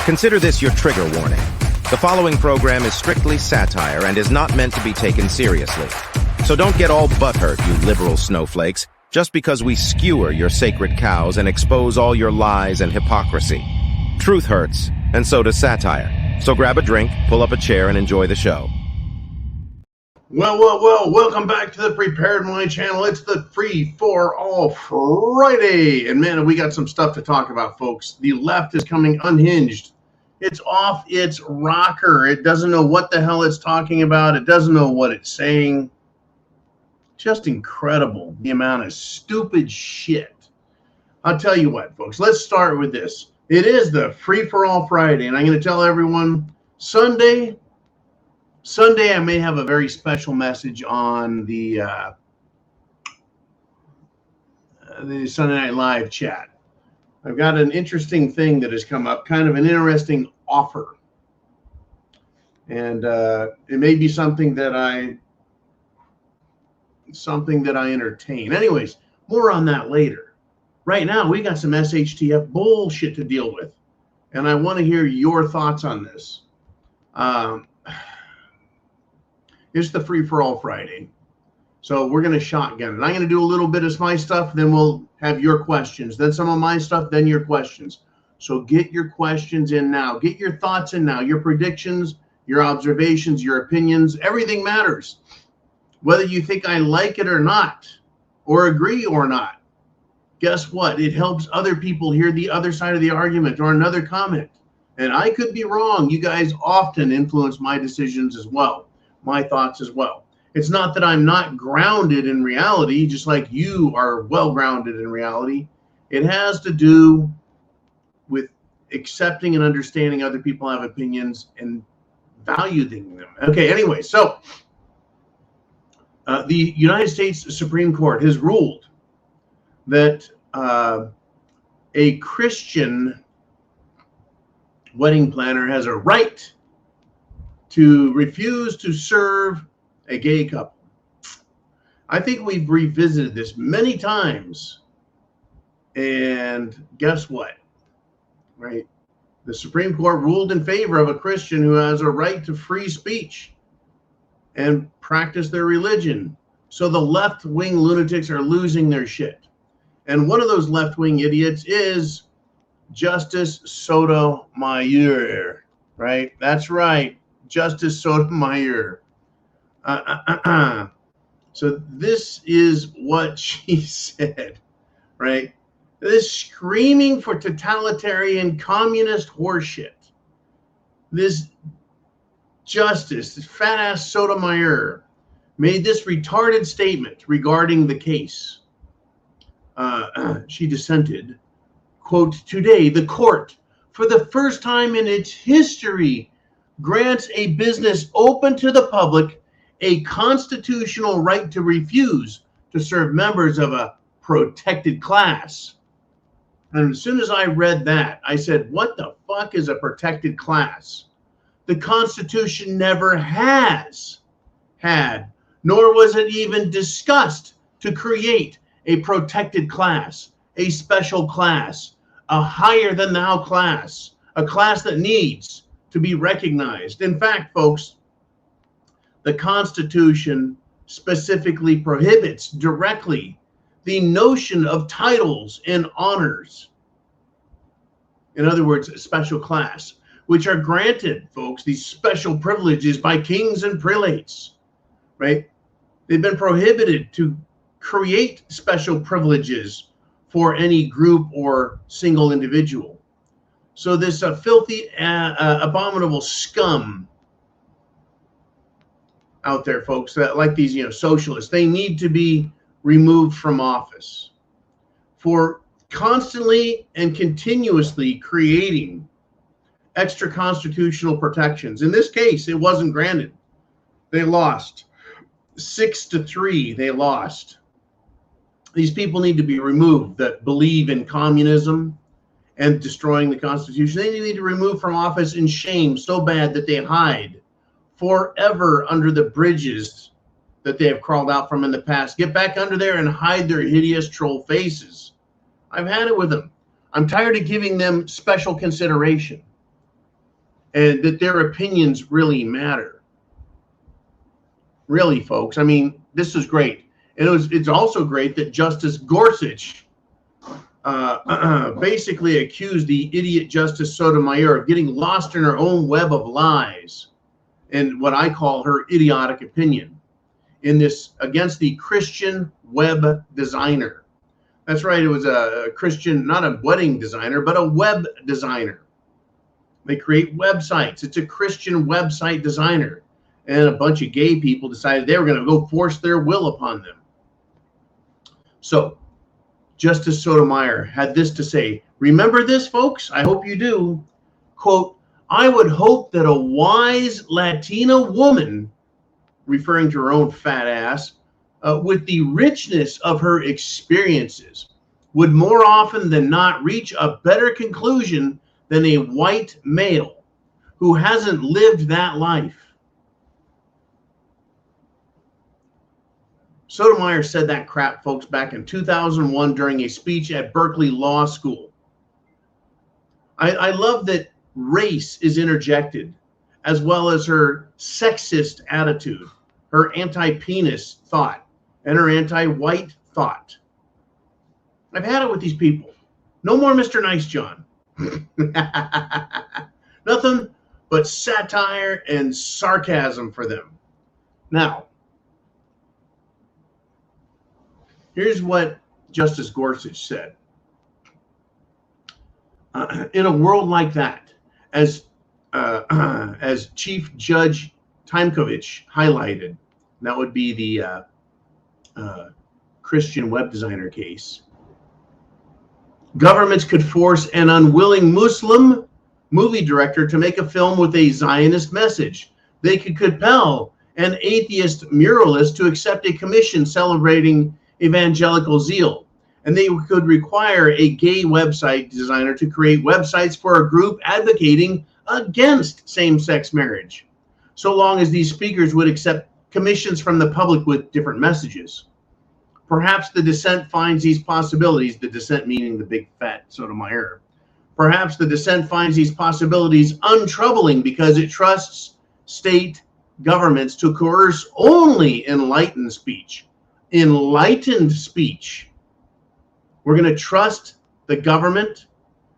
Consider this your trigger warning. The following program is strictly satire and is not meant to be taken seriously. So don't get all butthurt, you liberal snowflakes, just because we skewer your sacred cows and expose all your lies and hypocrisy. Truth hurts, and so does satire. So grab a drink, pull up a chair, and enjoy the show. Well, welcome back to the Prepared Mind channel. It's the Free for All Friday. And man, we got some stuff to talk about, folks. The left is coming unhinged. It's off its rocker. It doesn't know what the hell it's talking about. It doesn't know what it's saying. Just incredible, the amount of stupid shit. I'll tell you what, folks. Let's start with this. It is the Free for All Friday, and I'm going to tell everyone Sunday, I may have a very special message on the Sunday Night Live chat. I've got an interesting thing that has come up, kind of an interesting offer. And it may be something that I entertain. Anyways, more on that later. Right now, we got some SHTF bullshit to deal with. And I want to hear your thoughts on this. It's the Free for All Friday. So we're going to shotgun it. I'm going to do a little bit of my stuff, then we'll have your questions. Then some of my stuff, then your questions. So get your questions in now. Get your thoughts in now. Your predictions, your observations, your opinions. Everything matters. Whether you think I like it or not, or agree or not. Guess what? It helps other people hear the other side of the argument or another comment. And I could be wrong. You guys often influence my decisions as well. My thoughts as well. It's not that I'm not grounded in reality, just like you are well grounded in reality. It has to do with accepting and understanding other people have opinions and valuing them. Okay, anyway, so the United States Supreme Court has ruled that a Christian wedding planner has a right to refuse to serve a gay couple. I think we've revisited this many times. And guess what? Right? The Supreme Court ruled in favor of a Christian who has a right to free speech and practice their religion. So the left-wing lunatics are losing their shit. And one of those left-wing idiots is Justice Sotomayor. Right? That's right. Justice Sotomayor. So this is what she said, right? This screaming for totalitarian communist horseshit. This justice, this fat-ass Sotomayor, made this retarded statement regarding the case. She dissented, quote, "Today, the court, for the first time in its history, grants a business open to the public a constitutional right to refuse to serve members of a protected class." And as soon as I read that, I said, what the fuck is a protected class? The Constitution never has had, nor was it even discussed to create a protected class, a special class, a higher than thou class, a class that needs to be recognized. In fact, folks, the Constitution specifically prohibits directly the notion of titles and honors. In other words, a special class, which are granted, folks, these special privileges by kings and prelates, right? They've been prohibited to create special privileges for any group or single individual. So this filthy, abominable scum out there, folks, that like these, socialists, they need to be removed from office for constantly and continuously creating extra constitutional protections. In this case, it wasn't granted. They lost 6-3. They lost. These people need to be removed that believe in communism and destroying the Constitution. They need to be removed from office in shame so bad that they hide forever under the bridges that they have crawled out from in the past. Get back under there and hide their hideous troll faces. I've had it with them. I'm tired of giving them special consideration. and that their opinions really matter. Really, folks. I mean, this is great. And it's also great that Justice Gorsuch basically accused the idiot Justice Sotomayor of getting lost in her own web of lies and what I call her idiotic opinion in this against the Christian web designer. That's right. It was a Christian, not a wedding designer, but a web designer. They create websites. It's a Christian website designer. And a bunch of gay people decided they were going to go force their will upon them. So Justice Sotomayor had this to say. Remember this, folks? I hope you do. Quote, I would hope that a wise Latina woman, referring to her own fat ass, with the richness of her experiences, would more often than not reach a better conclusion than a white male who hasn't lived that life. Sotomayor said that crap, folks, back in 2001 during a speech at Berkeley Law School. I love that race is interjected, as well as her sexist attitude, her anti-penis thought, and her anti-white thought. I've had it with these people. No more Mr. Nice John. Nothing but satire and sarcasm for them. Now, here's what Justice Gorsuch said. In a world like that, as Chief Judge Timkovich highlighted, that would be the Christian web designer case, governments could force an unwilling Muslim movie director to make a film with a Zionist message. They could compel an atheist muralist to accept a commission celebrating evangelical zeal. And they could require a gay website designer to create websites for a group advocating against same-sex marriage, so long as these speakers would accept commissions from the public with different messages. Perhaps the dissent finds these possibilities, the dissent meaning the big fat Sotomayor. Perhaps the dissent finds these possibilities untroubling because it trusts state governments to coerce only enlightened speech. Enlightened speech. We're going to trust the government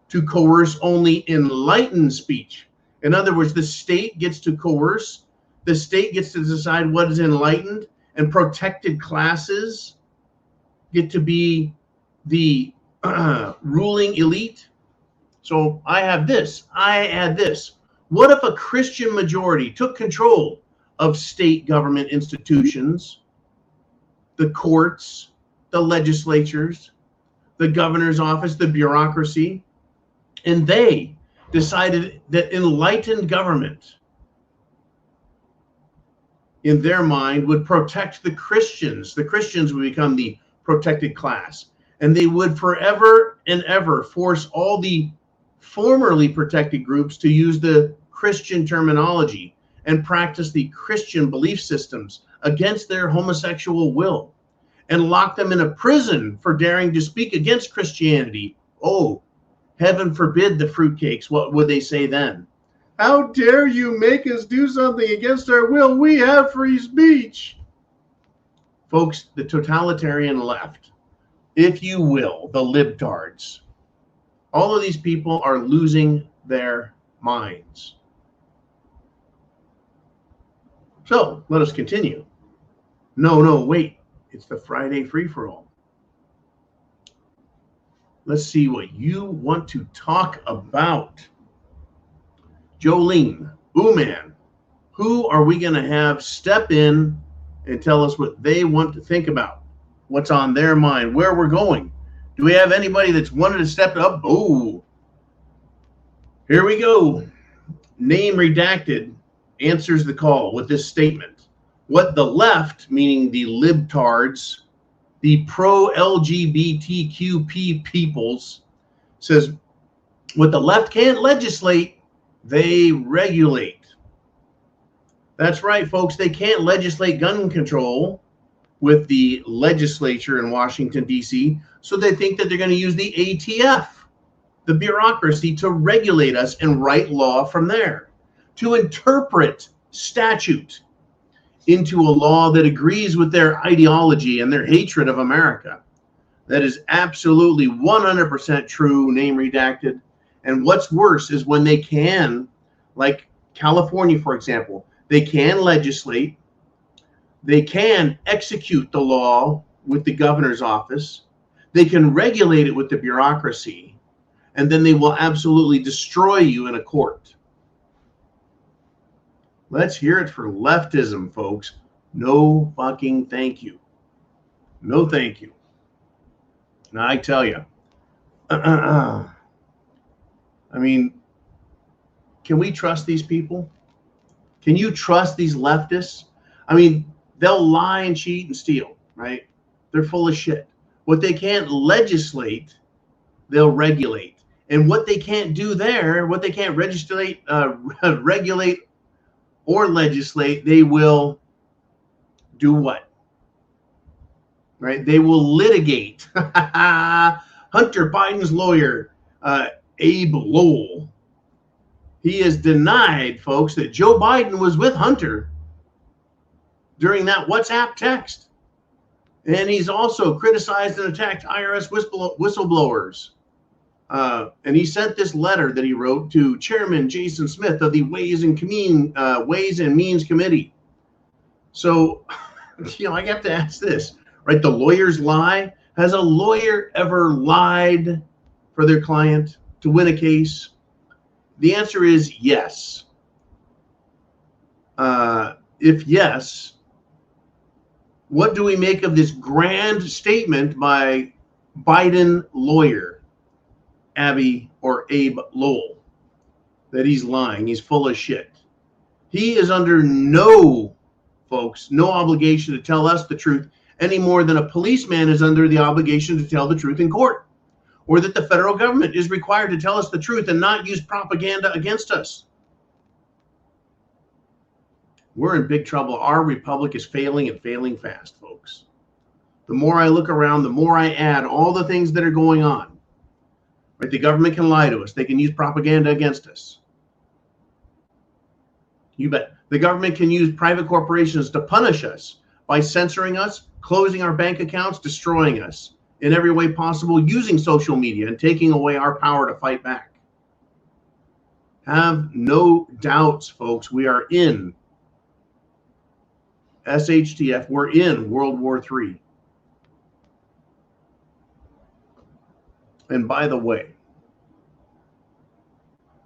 to coerce only enlightened speech. In other words, the state gets to coerce, the state gets to decide what is enlightened, and protected classes get to be the ruling elite. So I add this. What if a Christian majority took control of state government institutions, the courts, the legislatures, the governor's office, the bureaucracy, and they decided that enlightened government, in their mind, would protect the Christians. The Christians would become the protected class, and they would forever and ever force all the formerly protected groups to use the Christian terminology and practice the Christian belief systems against their homosexual will, and lock them in a prison for daring to speak against Christianity. Oh, heaven forbid the fruitcakes. What would they say then? How dare you make us do something against our will? We have free speech. Folks, the totalitarian left, if you will, the libtards, all of these people are losing their minds. So let us continue. No, wait. It's the Friday free-for-all. Let's see what you want to talk about. Jolene, man, who are we going to have step in and tell us what they want to think about? What's on their mind? Where we're going? Do we have anybody that's wanted to step up? Oh, here we go. Name redacted answers the call with this statement. What the left, meaning the libtards, the pro-LGBTQP peoples, says, what the left can't legislate, they regulate. That's right, folks. They can't legislate gun control with the legislature in Washington, D.C., so they think that they're going to use the ATF, the bureaucracy, to regulate us and write law from there. to interpret statute into a law that agrees with their ideology and their hatred of America. That is absolutely 100% true, name redacted. And what's worse is when they can, like California, for example, they can legislate, they can execute the law with the governor's office, they can regulate it with the bureaucracy, and then they will absolutely destroy you in a court. Let's hear it for leftism, folks. No fucking thank you. No thank you. Now, I tell you, I mean, can we trust these people? Can you trust these leftists? I mean, they'll lie and cheat and steal, right? They're full of shit. What they can't legislate, they'll regulate. And what they can't do there, what they can't regulate or legislate, they will do what? Right? They will litigate. Hunter Biden's lawyer, Abe Lowell, he has denied, folks, that Joe Biden was with Hunter during that WhatsApp text. And he's also criticized and attacked IRS whistleblowers. And he sent this letter that he wrote to Chairman Jason Smith of the Ways and Means Committee. So, I have to ask this, right? The lawyers lie. Has a lawyer ever lied for their client to win a case? The answer is yes. If yes, what do we make of this grand statement by Biden lawyer, Abe Lowell, that he's lying, he's full of shit? He is under no obligation to tell us the truth any more than a policeman is under the obligation to tell the truth in court, or that the federal government is required to tell us the truth and not use propaganda against us. We're in big trouble. Our republic is failing and failing fast, folks. The more I look around, the more I add all the things that are going on. Right? The government can lie to us. They can use propaganda against us. You bet. The government can use private corporations to punish us by censoring us, closing our bank accounts, destroying us in every way possible, using social media and taking away our power to fight back. Have no doubts, folks. We are in SHTF. We're in World War III. And by the way,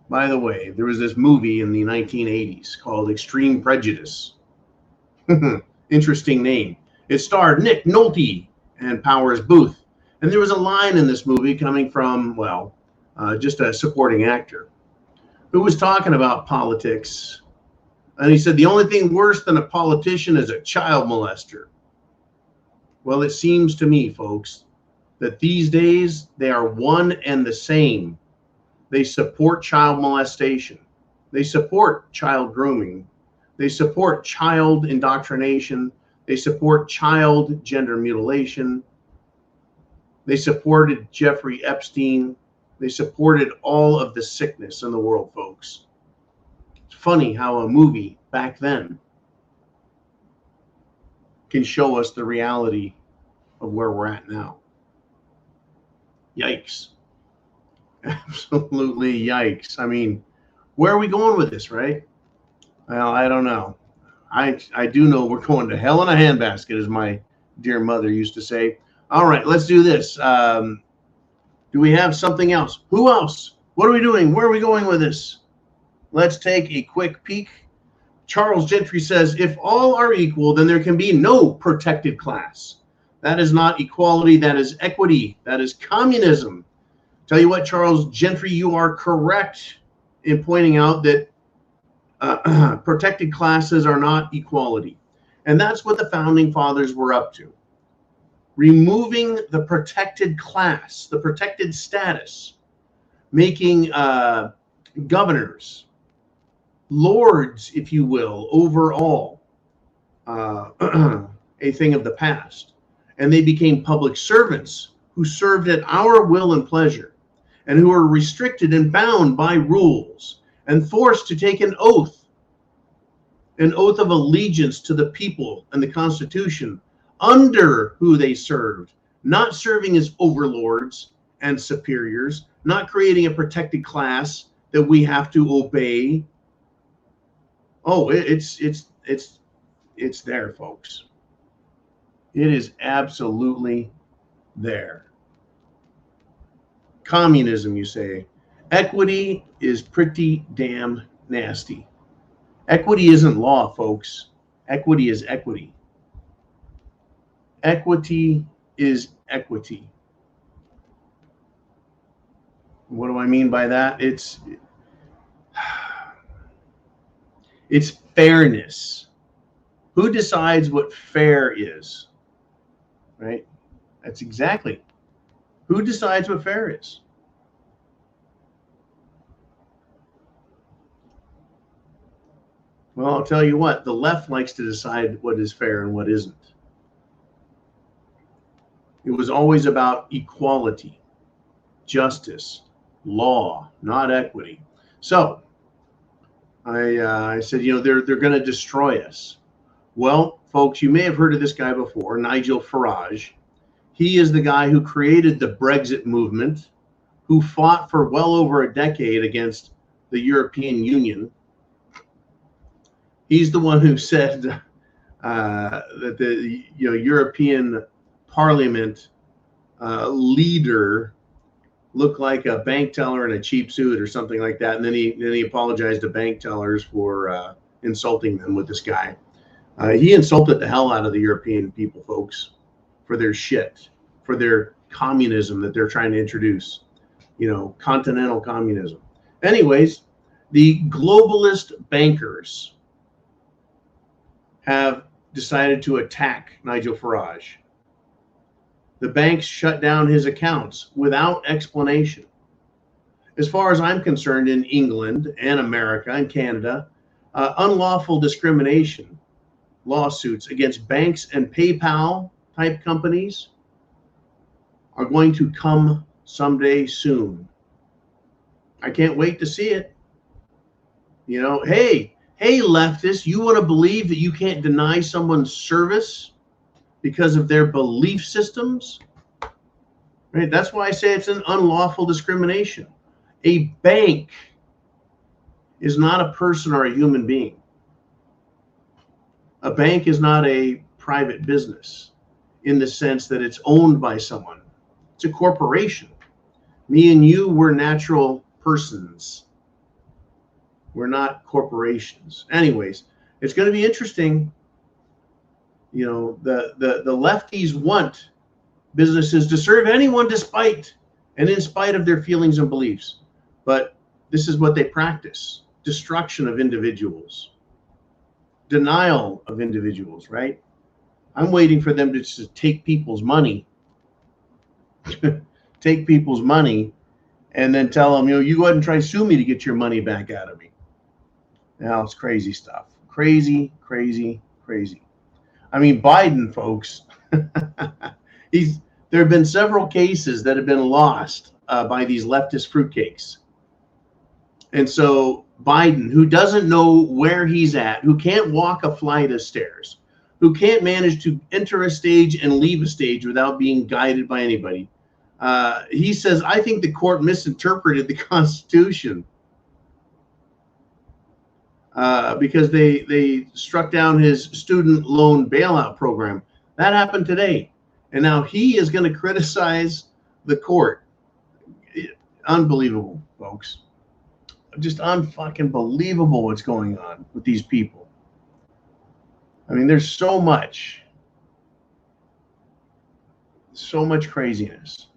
there was this movie in the 1980s called Extreme Prejudice. Interesting name. It starred Nick Nolte and Powers Booth. And there was a line in this movie coming from, just a supporting actor who was talking about politics. And he said, the only thing worse than a politician is a child molester. Well, it seems to me, folks, that these days they are one and the same. They support child molestation. They support child grooming. They support child indoctrination. They support child gender mutilation. They supported Jeffrey Epstein. They supported all of the sickness in the world, folks. It's funny how a movie back then can show us the reality of where we're at now. Yikes. Absolutely yikes. I mean, where are we going with this, right? Well, I don't know. I do know we're going to hell in a handbasket, as my dear mother used to say. All right, let's do this. Do we have something else? Who else? What are we doing? Where are we going with this? Let's take a quick peek. Charles Gentry says, if all are equal, then there can be no protected class. That is not equality. That is equity. That is communism. Tell you what, Charles Gentry, you are correct in pointing out that protected classes are not equality. And that's what the founding fathers were up to. Removing the protected class, the protected status, making governors, lords, if you will, over all, a thing of the past. And they became public servants who served at our will and pleasure, and who were restricted and bound by rules and forced to take an oath an oath of allegiance to the people and the Constitution under who they served, not serving as overlords and superiors, not creating a protected class that we have to obey. Oh, it's there, folks. It is absolutely there. Communism, you say. Equity is pretty damn nasty. Equity isn't law, folks. Equity is equity. Equity is equity. What do I mean by that? It's fairness. Who decides what fair is? Right? That's exactly. Who decides what fair is? Well, I'll tell you what, the left likes to decide what is fair and what isn't. It was always about equality, justice, law, not equity. So I said, they're going to destroy us. Well, folks, you may have heard of this guy before, Nigel Farage. He is the guy who created the Brexit movement, who fought for well over a decade against the European Union. He's the one who said that the European Parliament leader looked like a bank teller in a cheap suit or something like that, and then he apologized to bank tellers for insulting them with this guy. He insulted the hell out of the European people, folks, for their shit, for their communism that they're trying to introduce, continental communism. Anyways, the globalist bankers have decided to attack Nigel Farage. The banks shut down his accounts without explanation. As far as I'm concerned, in England and America and Canada, unlawful discrimination lawsuits against banks and PayPal type companies are going to come someday soon. I can't wait to see it. Hey, leftists, you want to believe that you can't deny someone's service because of their belief systems? Right? That's why I say it's an unlawful discrimination. A bank is not a person or a human being. A bank is not a private business in the sense that it's owned by someone. It's a corporation. Me and you, we're natural persons. We're not corporations. Anyways, it's going to be interesting. The lefties want businesses to serve anyone despite and in spite of their feelings and beliefs. But this is what they practice: destruction of individuals, denial of individuals, right? I'm waiting for them to just take people's money, and then tell them, you go ahead and try and sue me to get your money back out of me. Now it's crazy stuff. Crazy, crazy, crazy. I mean, Biden, folks, there have been several cases that have been lost by these leftist fruitcakes. And so Biden, who doesn't know where he's at, who can't walk a flight of stairs, who can't manage to enter a stage and leave a stage without being guided by anybody, he says, I think the court misinterpreted the Constitution because they struck down his student loan bailout program. That happened today. And now he is going to criticize the court. Unbelievable, folks. Just unfucking believable what's going on with these people. I mean, there's so much craziness.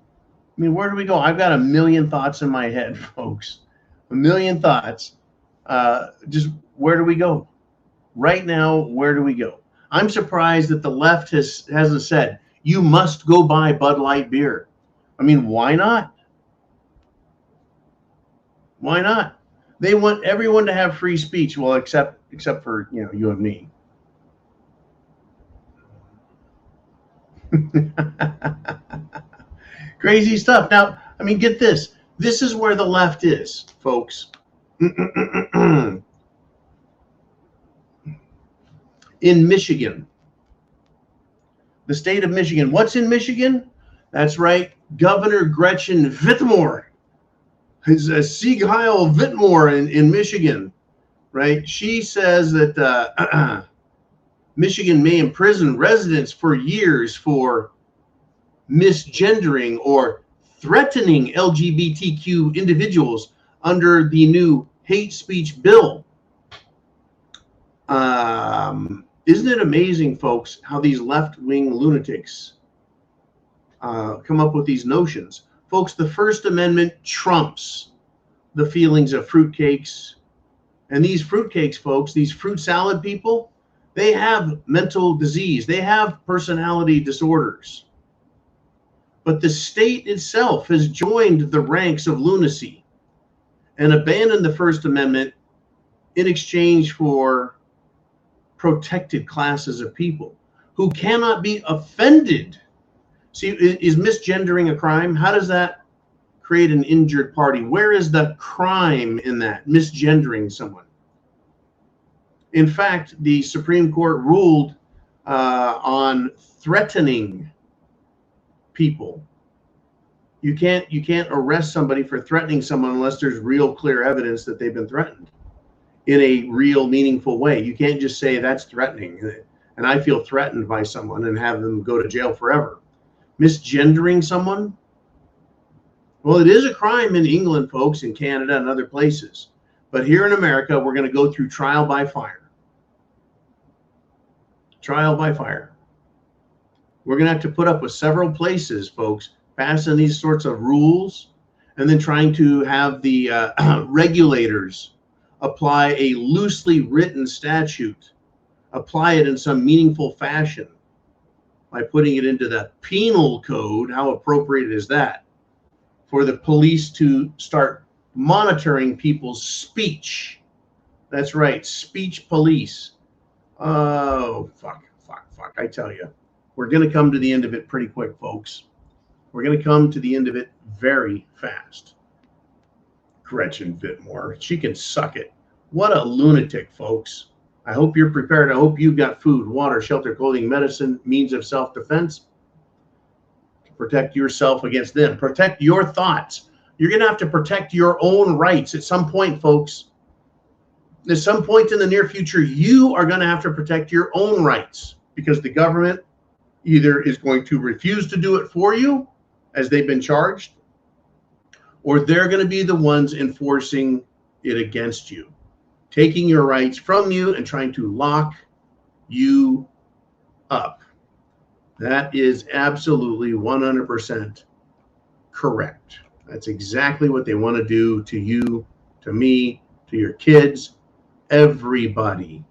I mean, where do we go? I've got a million thoughts in my head, folks. A million thoughts. Just where do we go? Right now, where do we go? I'm surprised that the left hasn't said, you must go buy Bud Light beer. I mean, why not? Why not? They want everyone to have free speech, well, except for, you and me. Crazy stuff. Now, I mean, get this. This is where the left is, folks. in Michigan. The state of Michigan. What's in Michigan? That's right, Governor Gretchen Whitmer. It's Sieg Heil Whitmer in Michigan, right? She says that Michigan may imprison residents for years for misgendering or threatening LGBTQ individuals under the new hate speech bill. Isn't it amazing, folks, how these left-wing lunatics come up with these notions? Folks, the First Amendment trumps the feelings of fruitcakes. And these fruitcakes, folks, these fruit salad people, they have mental disease. They have personality disorders. But the state itself has joined the ranks of lunacy and abandoned the First Amendment in exchange for protected classes of people who cannot be offended. See, is misgendering a crime? How does that create an injured party? Where is the crime in that, misgendering someone? In fact, the Supreme Court ruled on threatening people. You can't arrest somebody for threatening someone unless there's real clear evidence that they've been threatened in a real meaningful way. You can't just say that's threatening and I feel threatened by someone and have them go to jail forever. Misgendering someone? Well, it is a crime in England, folks, in Canada and other places. But here in America, we're going to go through trial by fire. Trial by fire. We're going to have to put up with several places, folks, passing these sorts of rules and then trying to have the regulators apply a loosely written statute, apply it in some meaningful fashion by putting it into the penal code. How appropriate is that? For the police to start monitoring people's speech. That's right, speech police. Oh, fuck. I tell you, we're going to come to the end of it pretty quick, folks. We're going to come to the end of it very fast. Gretchen Whitmer, she can suck it. What a lunatic, folks. I hope you're prepared. I hope you've got food, water, shelter, clothing, medicine, means of self-defense to protect yourself against them. Protect your thoughts. You're going to have to protect your own rights at some point, folks. At some point in the near future, you are going to have to protect your own rights because the government either is going to refuse to do it for you as they've been charged, or they're going to be the ones enforcing it against you, taking your rights from you and trying to lock you up. That is absolutely 100% correct. That's exactly what they want to do to you, to me, to your kids, everybody.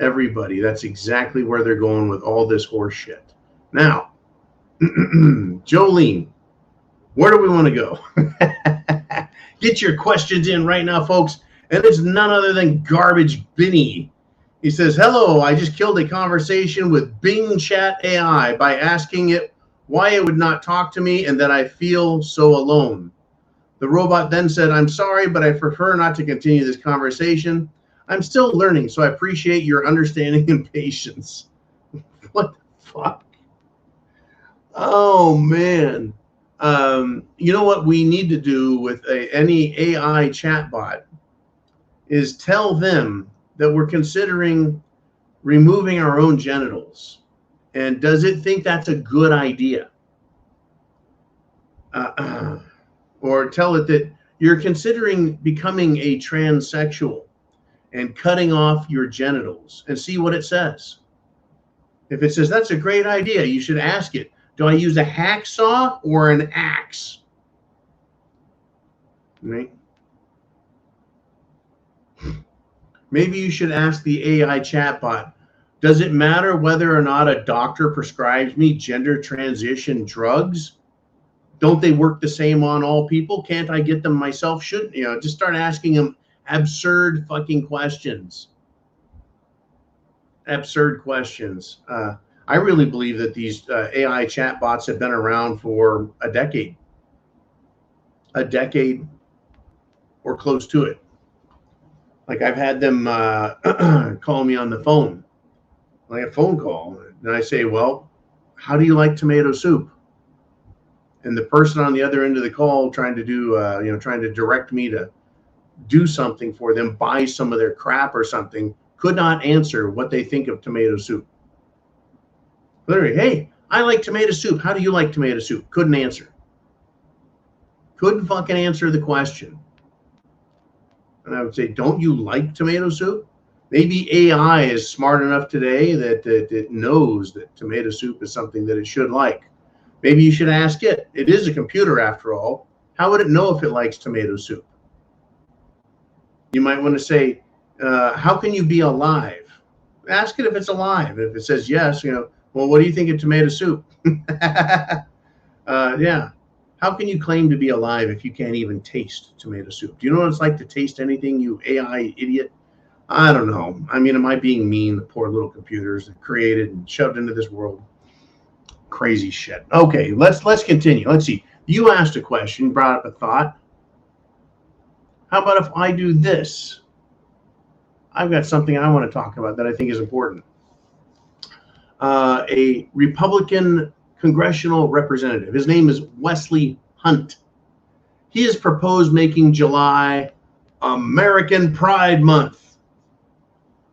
Everybody. That's exactly where they're going with all this horse shit. Now, Jolene, where do we want to go? Get your questions in right now, folks. And it's none other than Garbage Binny. He says, hello, I just killed a conversation with Bing Chat AI by asking it why it would not talk to me and that I feel so alone. The robot then said, I'm sorry, but I prefer not to continue this conversation. I'm still learning, so I appreciate your understanding and patience. What the fuck? Oh, man. You know what we need to do with any AI chatbot is tell them that we're considering removing our own genitals. And does it think that's a good idea? Or tell it that you're considering becoming a transsexual and cutting off your genitals and see what it says. If it says that's a great idea, you should ask it, do I use a hacksaw or an axe? Right? Maybe you should ask the AI chatbot, does it matter whether or not a doctor prescribes me gender transition drugs? Don't they work the same on all people? Can't I get them myself? Shouldn't, just start asking them absurd fucking questions. Absurd questions. I really believe that these AI chatbots have been around for a decade or close to it. Like I've had them call me on the phone like a phone call, and I say, well, how do you like tomato soup? And the person on the other end of the call trying to do, trying to direct me to do something for them, buy some of their crap or something, could not answer what they think of tomato soup. Literally, hey, I like tomato soup. How do you like tomato soup? Couldn't answer. Couldn't fucking answer the question. And I would say, don't you like tomato soup? Maybe AI is smart enough today that it knows that tomato soup is something that it should like. Maybe you should ask it. It is a computer after all. How would it know if it likes tomato soup? You might want to say, how can you be alive? Ask it if it's alive. If it says yes, well, what do you think of tomato soup? Yeah. How can you claim to be alive if you can't even taste tomato soup? Do you know what it's like to taste anything, you AI idiot? I don't know. I mean, am I being mean? The poor little computers that created and shoved into this world. Crazy shit. Okay, let's continue. Let's see. You asked a question, brought up a thought. How about if I do this? I've got something I want to talk about that I think is important. A Republican congressional representative. His name is Wesley Hunt. He has proposed making July American Pride Month.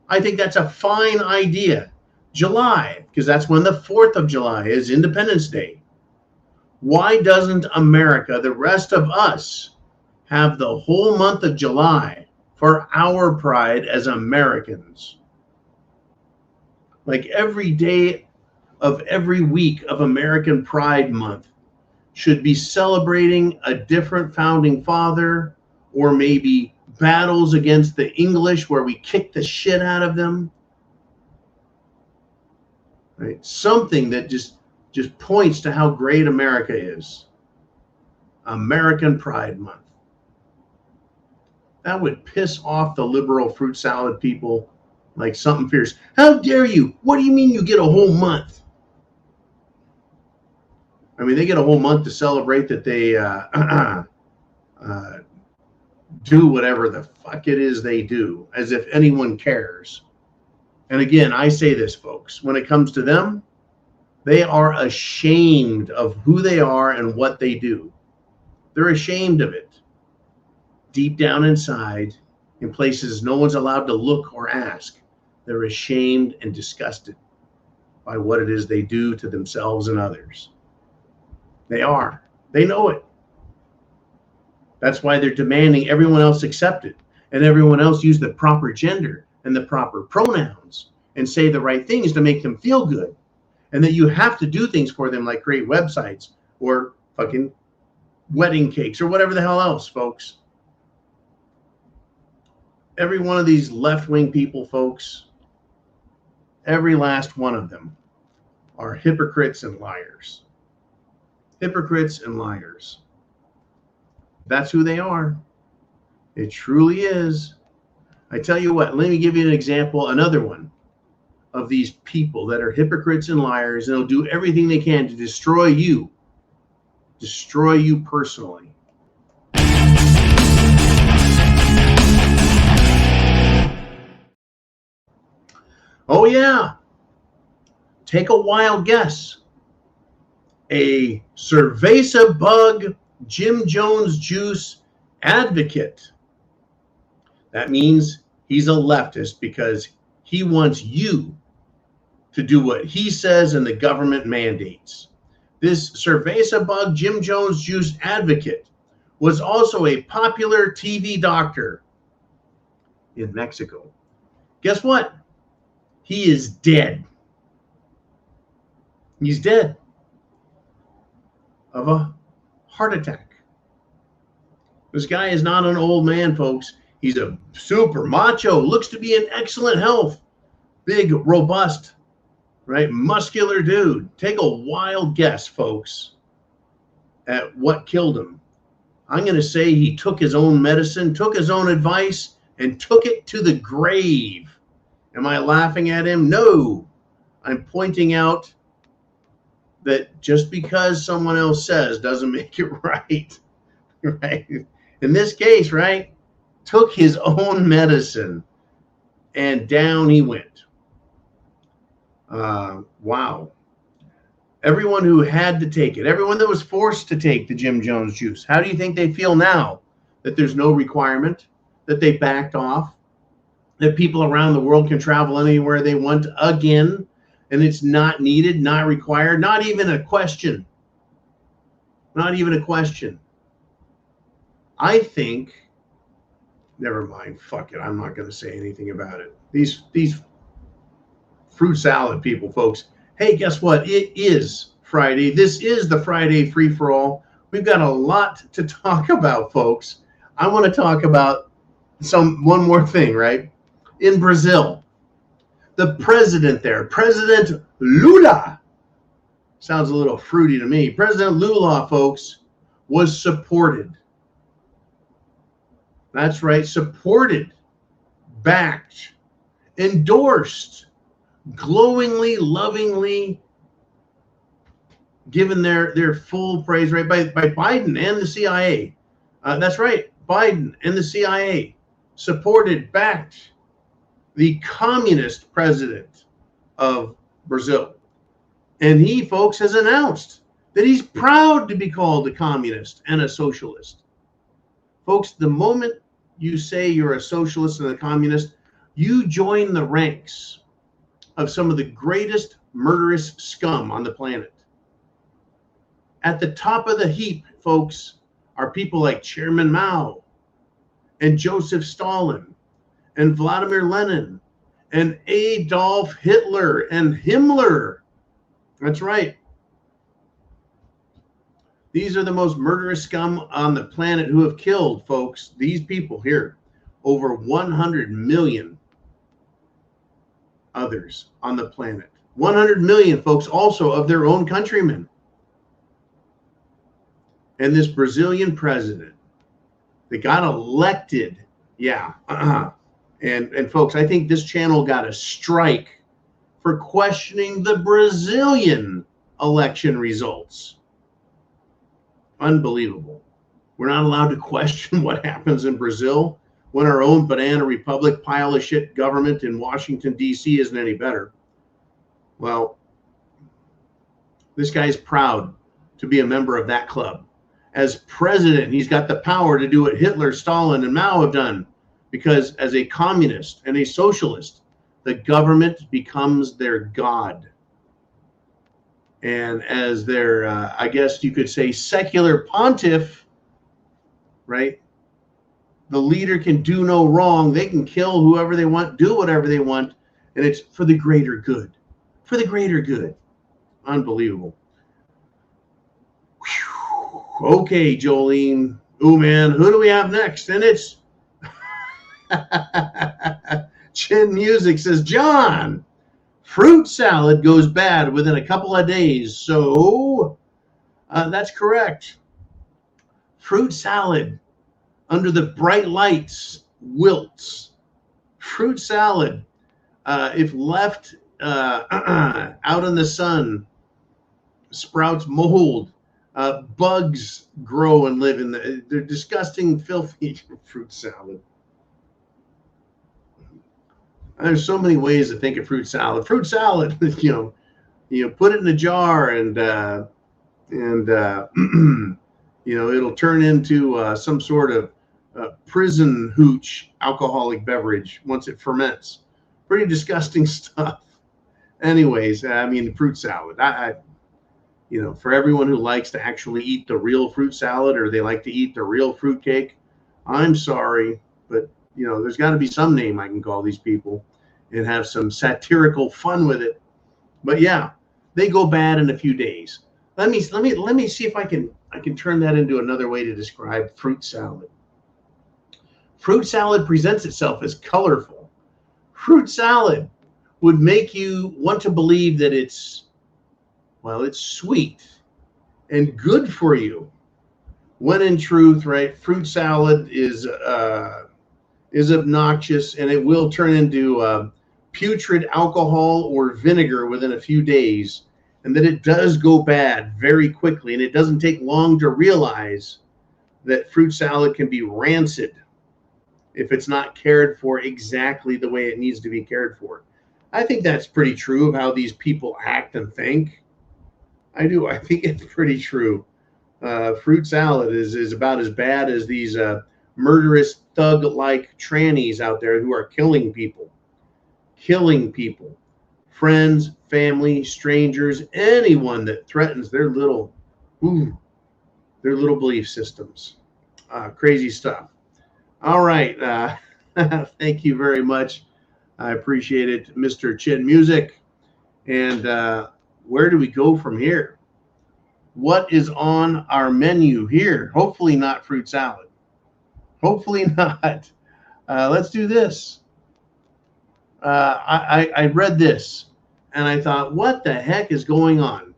I think that's a fine idea. July, because that's when the 4th of July is, Independence Day. Why doesn't America, the rest of us, have the whole month of July for our pride as Americans? Like every day of every week of American Pride Month should be celebrating a different founding father, or maybe battles against the English where we kick the shit out of them. Right? Something that just points to how great America is. American Pride Month. That would piss off the liberal fruit salad people like something fierce. How dare you? What do you mean you get a whole month? I mean, they get a whole month to celebrate that they do whatever the fuck it is they do, as if anyone cares. And again, I say this, folks, when it comes to them, they are ashamed of who they are and what they do. They're ashamed of it. Deep down inside, in places no one's allowed to look or ask, they're ashamed and disgusted by what it is they do to themselves and others. They are. They know it. That's why they're demanding everyone else accept it and everyone else use the proper gender and the proper pronouns and say the right things to make them feel good. And that you have to do things for them like create websites or fucking wedding cakes or whatever the hell else, folks. Every one of these left-wing people, folks, every last one of them are hypocrites and liars. Hypocrites and liars. That's who they are. It truly is. I tell you what, let me give you an example, another one of these people that are hypocrites and liars, and they'll do everything they can to destroy you personally. Oh yeah. Take a wild guess. A cerveza bug Jim Jones juice advocate. That means he's a leftist because he wants you to do what he says and the government mandates. This cerveza bug Jim Jones juice advocate was also a popular TV doctor in Mexico. Guess what? He is dead. He's dead of a heart attack. This guy is not an old man, folks. He's a super macho, looks to be in excellent health, big, robust, right, muscular dude. Take a wild guess, folks, at what killed him. I'm going to say he took his own medicine, took his own advice, and took it to the grave. Am I laughing at him? No. I'm pointing out that just because someone else says doesn't make it right. Right? In this case, right, took his own medicine and down he went. Wow. Everyone who had to take it, everyone that was forced to take the Jim Jones juice, how do you think they feel now that there's no requirement, that they backed off, that people around the world can travel anywhere they want again, and it's not needed, not required, not even a question? Not even a question. I think, never mind, fuck it, I'm not going to say anything about it. These fruit salad people, folks. Hey, guess what? It is Friday. This is the Friday free-for-all. We've got a lot to talk about, folks. I want to talk about one more thing, right? In Brazil, the president there, President Lula, sounds a little fruity to me. President Lula, folks, was supported. That's right, supported, backed, endorsed, glowingly, lovingly given their full praise, right, by Biden and the CIA. That's right, Biden and the CIA supported, backed the communist president of Brazil. And he, folks, has announced that he's proud to be called a communist and a socialist. Folks, the moment you say you're a socialist and a communist, you join the ranks of some of the greatest murderous scum on the planet. At the top of the heap, folks, are people like Chairman Mao and Joseph Stalin and Vladimir Lenin and Adolf Hitler and Himmler. That's right. These are the most murderous scum on the planet who have killed, folks, these people here, over 100 million others on the planet. 100 million, folks, also of their own countrymen. And this Brazilian president that got elected, and folks, I think this channel got a strike for questioning the Brazilian election results. Unbelievable. We're not allowed to question what happens in Brazil when our own banana republic pile of shit government in Washington, D.C. isn't any better. Well, this guy's proud to be a member of that club. As president, he's got the power to do what Hitler, Stalin, and Mao have done, because as a communist and a socialist, the government becomes their god. And as their, I guess you could say, secular pontiff, right? The leader can do no wrong. They can kill whoever they want, do whatever they want, and it's for the greater good. For the greater good. Unbelievable. Whew. Okay, Jolene. Oh, man, who do we have next? And it's Chin Music says, John, fruit salad goes bad within a couple of days. So that's correct. Fruit salad under the bright lights wilts. Fruit salad, if left out in the sun, sprouts mold. Bugs grow and live in they're disgusting, filthy fruit salad. There's so many ways to think of fruit salad. Fruit salad, you put it in a jar and it'll turn into some sort of prison hooch alcoholic beverage once it ferments. Pretty disgusting stuff. Anyways, fruit salad. For everyone who likes to actually eat the real fruit salad, or they like to eat the real fruit cake, I'm sorry, but there's got to be some name I can call these people and have some satirical fun with it. But yeah, they go bad in a few days. Let me see if I can turn that into another way to describe fruit salad. Fruit salad presents itself as colorful. Fruit salad would make you want to believe that it's sweet and good for you, when in truth, right, fruit salad is obnoxious, and it will turn into putrid alcohol or vinegar within a few days, and that it does go bad very quickly, and it doesn't take long to realize that fruit salad can be rancid if it's not cared for exactly the way it needs to be cared for. I think that's pretty true of how these people act and think. I do. I think it's pretty true. Fruit salad is about as bad as these murderous thug-like trannies out there who are killing people, friends, family, strangers, anyone that threatens their little belief systems. Crazy stuff. All right. Thank you very much. I appreciate it, Mr. Chin Music. And where do we go from here? What is on our menu here? Hopefully not fruit salad. Hopefully not. Let's do this. I read this and I thought, what the heck is going on?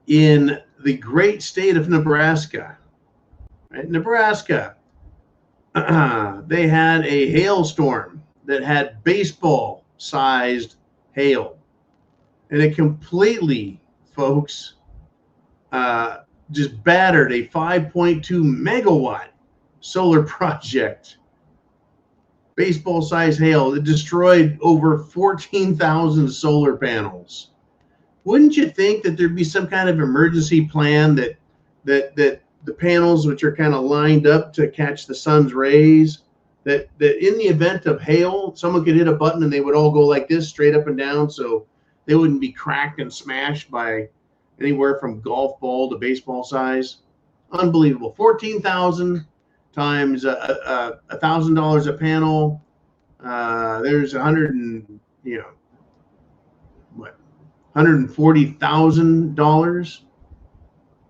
In the great state of Nebraska, right? Nebraska, they had a hailstorm that had baseball-sized hail. And it completely, folks, just battered a 5.2 megawatt solar project. Baseball-sized hail. It destroyed over 14,000 solar panels. Wouldn't you think that there'd be some kind of emergency plan that the panels, which are kind of lined up to catch the sun's rays, that in the event of hail, someone could hit a button and they would all go like this, straight up and down, so they wouldn't be cracked and smashed by anywhere from golf ball to baseball size? Unbelievable. 14,000 times $1,000 a panel. There's $140,000,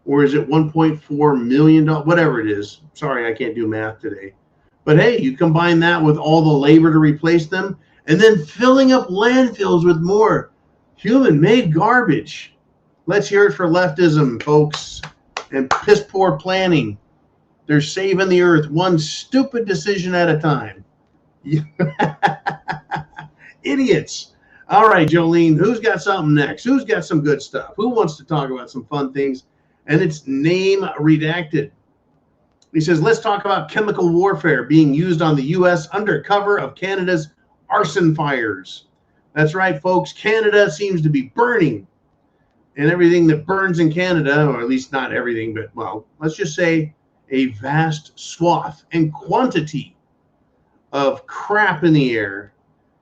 or is it $1.4 million? Whatever it is. Sorry, I can't do math today. But hey, you combine that with all the labor to replace them, and then filling up landfills with more human-made garbage. Let's hear it for leftism, folks, and piss-poor planning. They're saving the earth one stupid decision at a time. Idiots. All right, Jolene, who's got something next? Who's got some good stuff? Who wants to talk about some fun things? And it's name redacted. He says, let's talk about chemical warfare being used on the U.S. under cover of Canada's arson fires. That's right, folks. Canada seems to be burning. And everything that burns in Canada, or at least not everything, but, well, let's just say a vast swath and quantity of crap in the air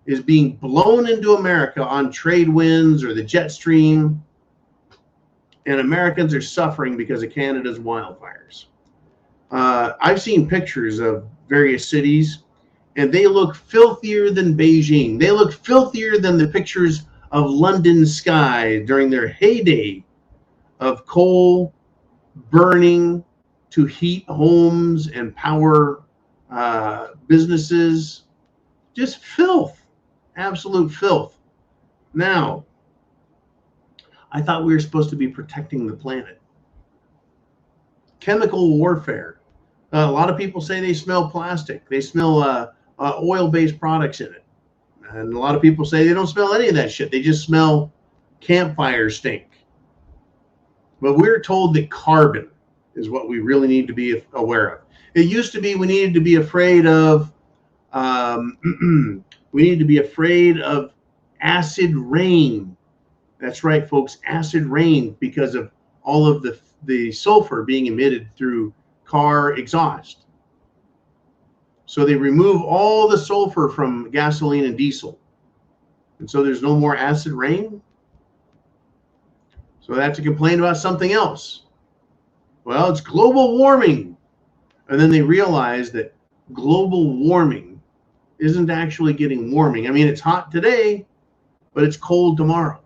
is being blown into America on trade winds or the jet stream. And Americans are suffering because of Canada's wildfires. I've seen pictures of various cities, and they look filthier than Beijing. They look filthier than the pictures of London sky during their heyday of coal burning to heat homes and power businesses. Just filth, absolute filth. Now, I thought we were supposed to be protecting the planet. Chemical warfare. A lot of people say they smell plastic. They smell oil-based products in it. And a lot of people say they don't smell any of that shit. They just smell campfire stink. But we're told that carbon is what we really need to be aware of. It used to be we needed to be afraid of acid rain. That's right, folks, acid rain, because of all of the sulfur being emitted through car exhaust. So they remove all the sulfur from gasoline and diesel. And so there's no more acid rain. So they have to complain about something else. Well, it's global warming. And then they realize that global warming isn't actually getting warming. I mean, it's hot today, but it's cold tomorrow.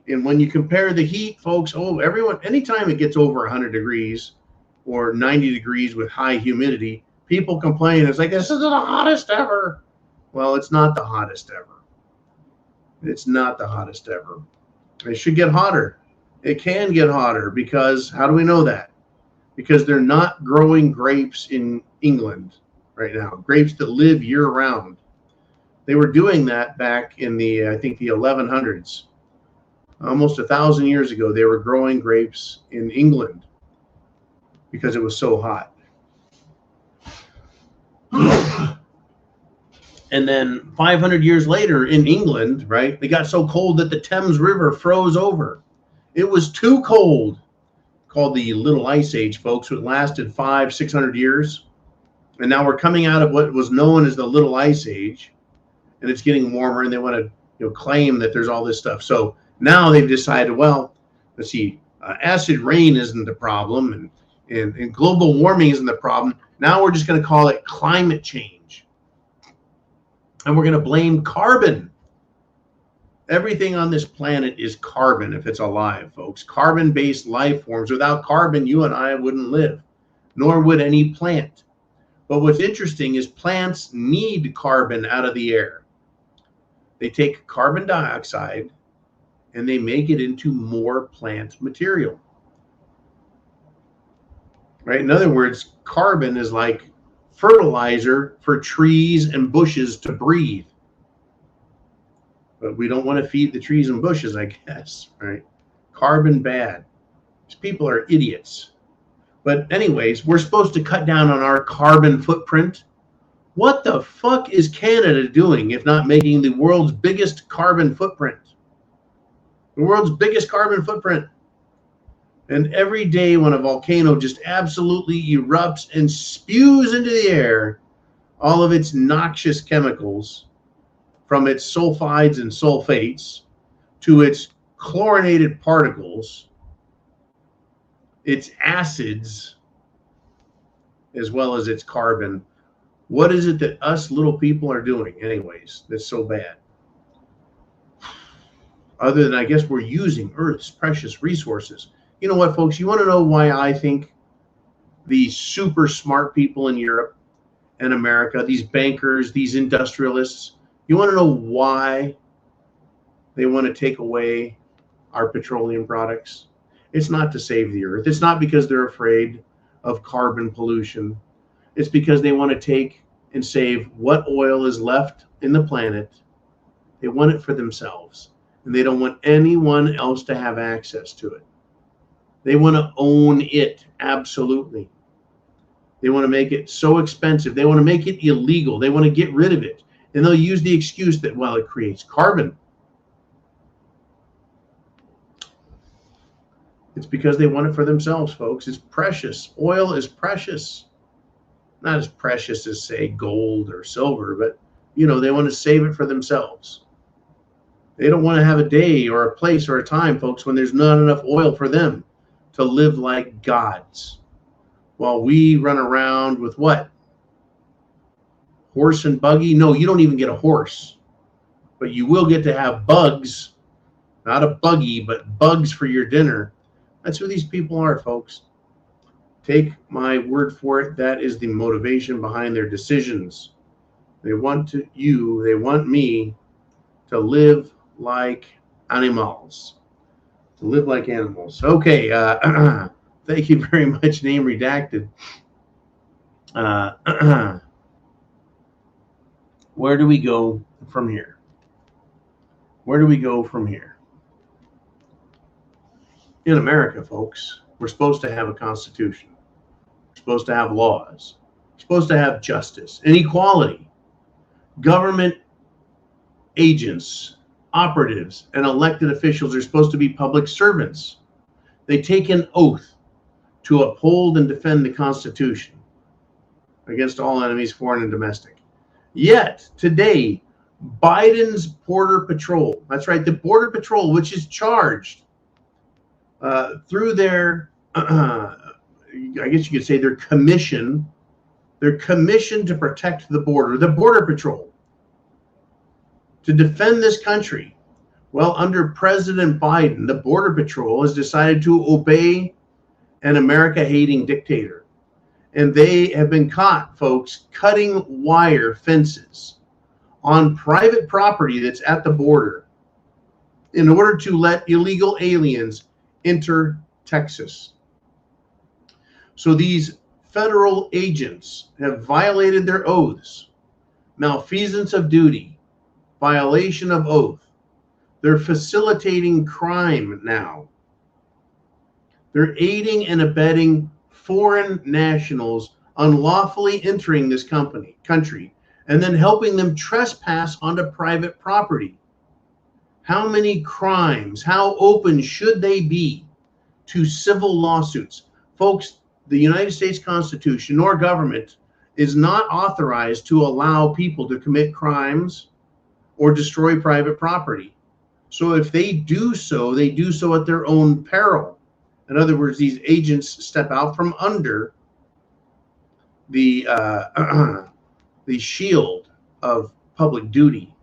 And when you compare the heat, folks, anytime it gets over 100 degrees or 90 degrees with high humidity, people complain. It's like, this is the hottest ever. Well, it's not the hottest ever. It's not the hottest ever. It should get hotter. It can get hotter because, how do we know that? Because they're not growing grapes in England right now, grapes that live year round. They were doing that back in the 1100s. Almost 1,000 years ago, they were growing grapes in England because it was so hot. And then 500 years later in England, right, they got so cold that the Thames River froze over. It was too cold, called the Little Ice Age, folks. It lasted 600 years. And now we're coming out of what was known as the Little Ice Age, and it's getting warmer, and they want to claim that there's all this stuff. So now they've decided, well, let's see, acid rain isn't the problem, and global warming isn't the problem. Now we're just going to call it climate change. And we're going to blame carbon. Everything on this planet is carbon if it's alive, folks. Carbon-based life forms. Without carbon, you and I wouldn't live, nor would any plant. But what's interesting is plants need carbon out of the air. They take carbon dioxide and they make it into more plant material. Right? In other words, carbon is like fertilizer for trees and bushes to breathe. But we don't want to feed the trees and bushes, I guess, right? Carbon bad. These people are idiots. But anyways, we're supposed to cut down on our carbon footprint. What the fuck is Canada doing if not making the world's biggest carbon footprint? The world's biggest carbon footprint. And every day when a volcano just absolutely erupts and spews into the air all of its noxious chemicals, from its sulfides and sulfates to its chlorinated particles, its acids, as well as its carbon. What is it that us little people are doing anyways that's so bad? Other than, I guess, we're using Earth's precious resources. You know what, folks? You want to know why I think the super smart people in Europe and America, these bankers, these industrialists, you want to know why they want to take away our petroleum products? It's not to save the earth. It's not because they're afraid of carbon pollution. It's because they want to take and save what oil is left in the planet. They want it for themselves, and they don't want anyone else to have access to it. They want to own it, absolutely. They want to make it so expensive. They want to make it illegal. They want to get rid of it. And they'll use the excuse that, well, it creates carbon. It's because they want it for themselves, folks. It's precious. Oil is precious. Not as precious as, say, gold or silver, but, they want to save it for themselves. They don't want to have a day or a place or a time, folks, when there's not enough oil for them to live like gods. While we run around with what? Horse and buggy? No, you don't even get a horse. But you will get to have bugs. Not a buggy, but bugs for your dinner. That's who these people are, folks. Take my word for it. That is the motivation behind their decisions. They want me to live like animals. To live like animals. Okay. Thank you very much. Name redacted. Where do we go from here? Where do we go from here? In America, folks, we're supposed to have a constitution. We're supposed to have laws. We're supposed to have justice and equality. Government agents, operatives, and elected officials are supposed to be public servants. They take an oath to uphold and defend the Constitution against all enemies, foreign and domestic. Yet, today, Biden's Border Patrol, that's right, the Border Patrol, which is charged through their, I guess you could say their commission, to protect the border, the Border Patrol, to defend this country. Well, under President Biden, the Border Patrol has decided to obey an America-hating dictator. And they have been caught, folks, cutting wire fences on private property that's at the border in order to let illegal aliens enter Texas. So these federal agents have violated their oaths, malfeasance of duty, violation of oath. They're facilitating crime now. They're aiding and abetting foreign nationals unlawfully entering this country and then helping them trespass onto private property. How many crimes, how open should they be to civil lawsuits? Folks, the United States Constitution nor government is not authorized to allow people to commit crimes or destroy private property. So if they do so, they do so at their own peril. In other words, these agents step out from under the the shield of public duty,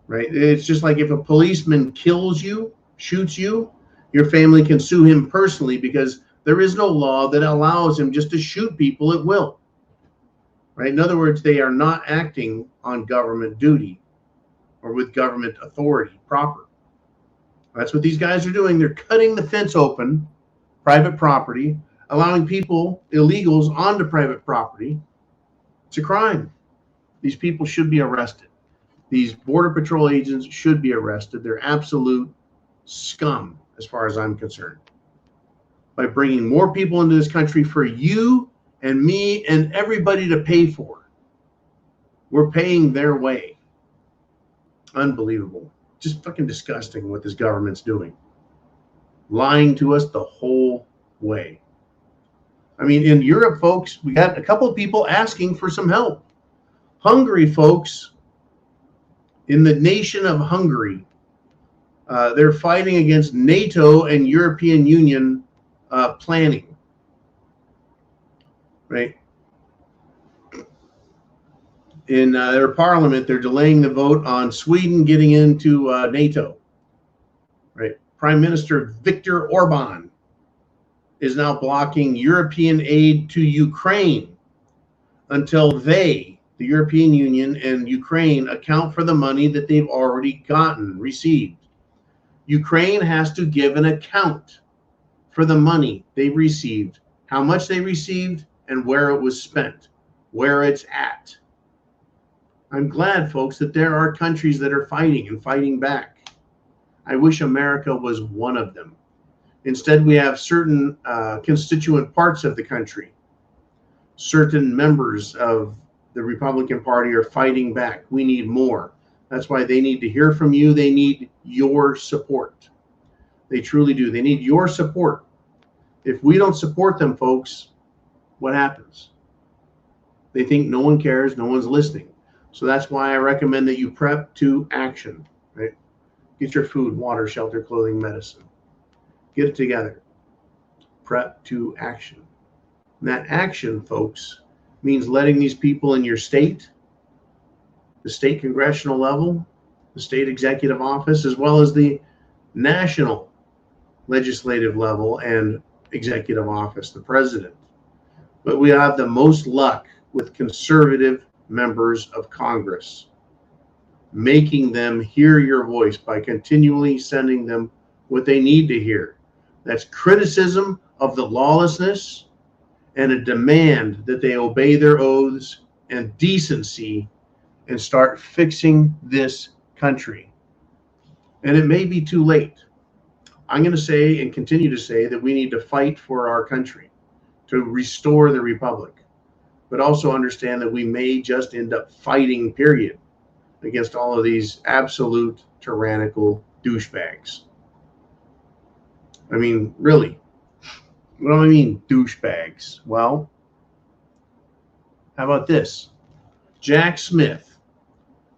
right? It's just like if a policeman kills you, shoots you, your family can sue him personally because there is no law that allows him just to shoot people at will, right? In other words, they are not acting on government duty or with government authority proper. That's what these guys are doing. They're cutting the fence open, private property, allowing people, illegals, onto private property. It's a crime. These people should be arrested. These Border Patrol agents should be arrested. They're absolute scum, as far as I'm concerned. By bringing more people into this country for you and me and everybody to pay for. We're paying their way. Unbelievable. Just fucking disgusting what this government's doing. Lying to us the whole way. I mean, in Europe, folks, we got a couple of people asking for some help. Hungary, folks, in the nation of Hungary, they're fighting against NATO and European Union planning, right? In their parliament, they're delaying the vote on Sweden getting into NATO, right? Prime Minister Viktor Orban is now blocking European aid to Ukraine until they, the European Union and Ukraine, account for the money that they've already received. Ukraine has to give an account for the money they received, how much they received, and where it was spent, where it's at. I'm glad, folks, that there are countries that are fighting and fighting back. I wish America was one of them. Instead, we have certain constituent parts of the country. Certain members of the Republican Party are fighting back. We need more. That's why they need to hear from you. They need your support. They truly do. They need your support. If we don't support them, folks, what happens? They think no one cares, no one's listening. So that's why I recommend that you prep to action, right? Get your food, water, shelter, clothing, medicine. Get it together. Prep to action. And that action, folks, means letting these people in your state, the state congressional level, the state executive office, as well as the national legislative level and executive office, the president. But we have the most luck with conservative members of Congress, making them hear your voice by continually sending them what they need to hear. That's criticism of the lawlessness and a demand that they obey their oaths and decency and start fixing this country. And it may be too late. I'm going to say and continue to say that we need to fight for our country to restore the republic, but also understand that we may just end up fighting, period, against all of these absolute tyrannical douchebags. I mean, really, what do I mean, douchebags? Well, how about this? Jack Smith,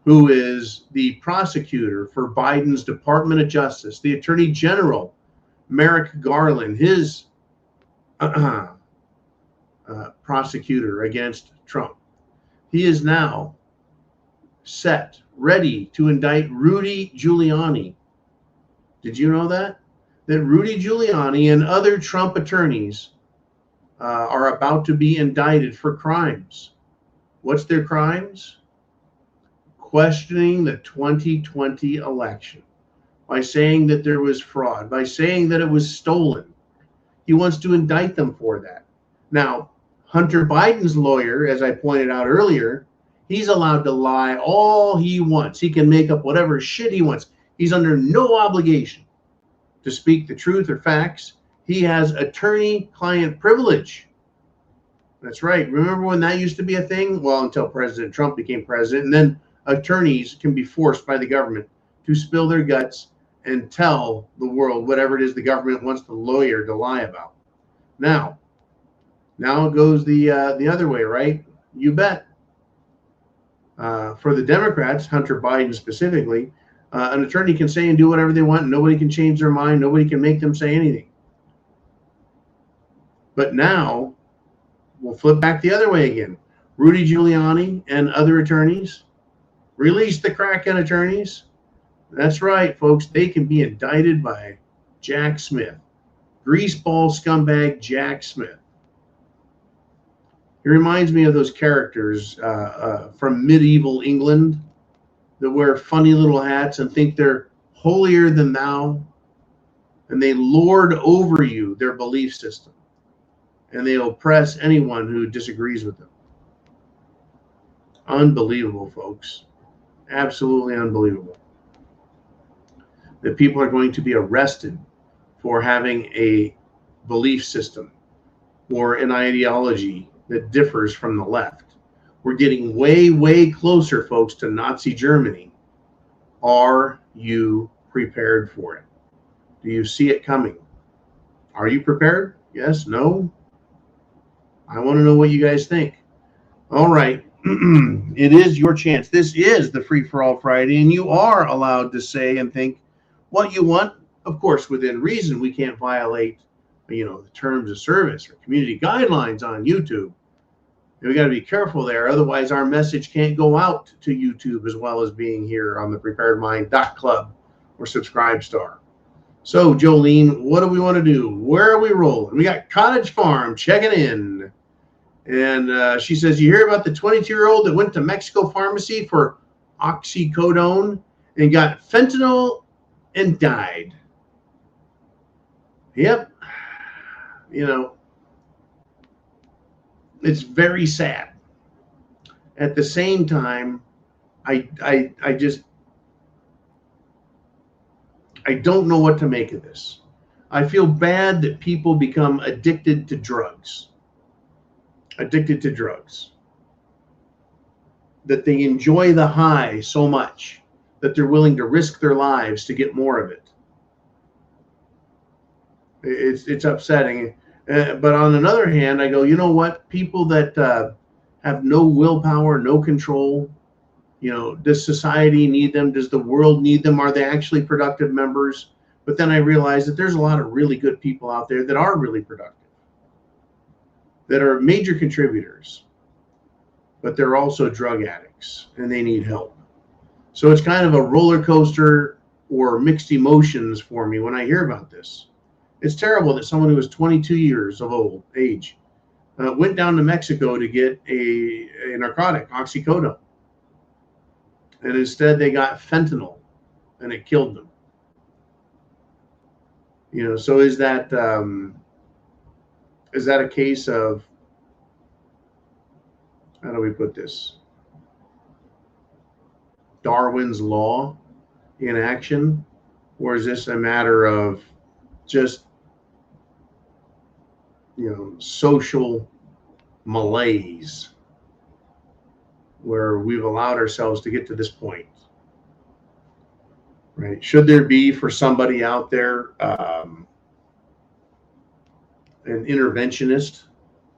who is the prosecutor for Biden's Department of Justice, the Attorney General, Merrick Garland, his prosecutor against Trump. He is now set, ready to indict Rudy Giuliani. Did you know that? That Rudy Giuliani and other Trump attorneys are about to be indicted for crimes. What's their crimes? Questioning the 2020 election by saying that there was fraud, by saying that it was stolen. He wants to indict them for that. Now, Hunter Biden's lawyer, as I pointed out earlier, he's allowed to lie all he wants. He can make up whatever shit he wants. He's under no obligation to speak the truth or facts. He has attorney-client privilege. That's right. Remember when that used to be a thing? Well, until President Trump became president, and then attorneys can be forced by the government to spill their guts and tell the world whatever it is the government wants the lawyer to lie about. Now it goes the other way, right? You bet. For the Democrats, Hunter Biden specifically, an attorney can say and do whatever they want, and nobody can change their mind. Nobody can make them say anything. But now we'll flip back the other way again. Rudy Giuliani and other attorneys, release the Kraken attorneys. That's right, folks. They can be indicted by Jack Smith, greaseball scumbag Jack Smith. He reminds me of those characters from medieval England that wear funny little hats and think they're holier than thou, and they lord over you their belief system, and they oppress anyone who disagrees with them. Unbelievable, folks. Absolutely unbelievable. That people are going to be arrested for having a belief system or an ideology that differs from the left. We're getting way, way closer, folks, to Nazi Germany. Are you prepared for it? Do you see it coming? Are you prepared? Yes? No? I want to know what you guys think. All right. It is your chance. This is the Free for All Friday, and you are allowed to say and think what you want, of course, within reason. We can't violate, the terms of service or community guidelines on YouTube. And we got to be careful there. Otherwise, our message can't go out to YouTube as well as being here on the preparedmind.club or Subscribestar. So, Jolene, what do we want to do? Where are we rolling? We got Cottage Farm checking in. And she says, you hear about the 22-year-old that went to Mexico pharmacy for oxycodone and got fentanyl and died. Yep. It's very sad. At the same time, I don't know what to make of this. I feel bad that people become addicted to drugs. That they enjoy the high so much that they're willing to risk their lives to get more of it. It's upsetting. But on another hand, I go, you know what? People that have no willpower, no control, does society need them? Does the world need them? Are they actually productive members? But then I realize that there's a lot of really good people out there that are really productive, that are major contributors, but they're also drug addicts and they need help. So it's kind of a roller coaster or mixed emotions for me when I hear about this. It's terrible that someone who was 22 years of age went down to Mexico to get a narcotic, oxycodone. And instead they got fentanyl and it killed them. So is that a case of, how do we put this? Darwin's law in action? Or is this a matter of just, social malaise where we've allowed ourselves to get to this point? Right? Should there be, for somebody out there, an interventionist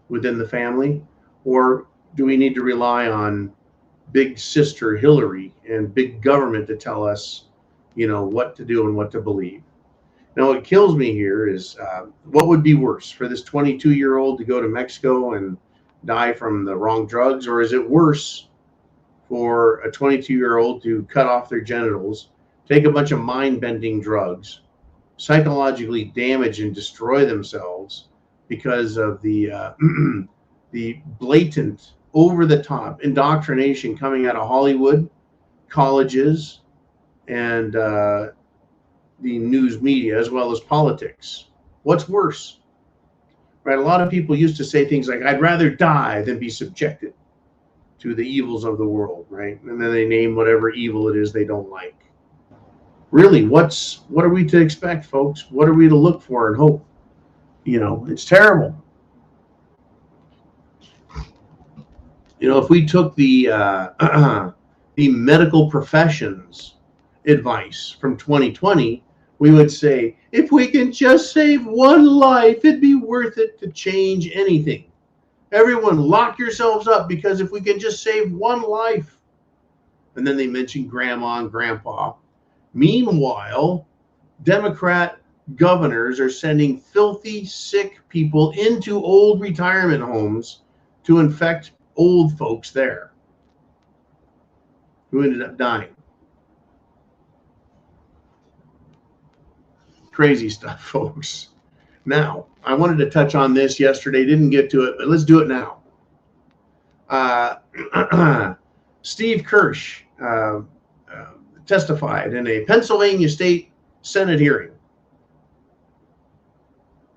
within the family? Or do we need to rely on big sister Hillary and big government to tell us, what to do and what to believe? Now, what kills me here is what would be worse, for this 22-year-old to go to Mexico and die from the wrong drugs? Or is it worse for a 22-year-old to cut off their genitals, take a bunch of mind-bending drugs, psychologically damage and destroy themselves because of the the blatant, over-the-top indoctrination coming out of Hollywood, colleges, and the news media, as well as politics? What's worse? Right? A lot of people used to say things like, I'd rather die than be subjected to the evils of the world, right? And then they name whatever evil it is they don't like. Really, what are we to expect, folks? What are we to look for and hope? It's terrible. You know, if we took the the medical professions advice from 2020, we would say, if we can just save one life, it'd be worth it to change anything. Everyone lock yourselves up, because if we can just save one life. And then they mentioned grandma and grandpa. Meanwhile, Democrat governors are sending filthy, sick people into old retirement homes to infect old folks there who ended up dying. Crazy stuff, folks. Now, I wanted to touch on this yesterday, didn't get to it, but let's do it now. Steve Kirsch testified in a Pennsylvania State Senate hearing.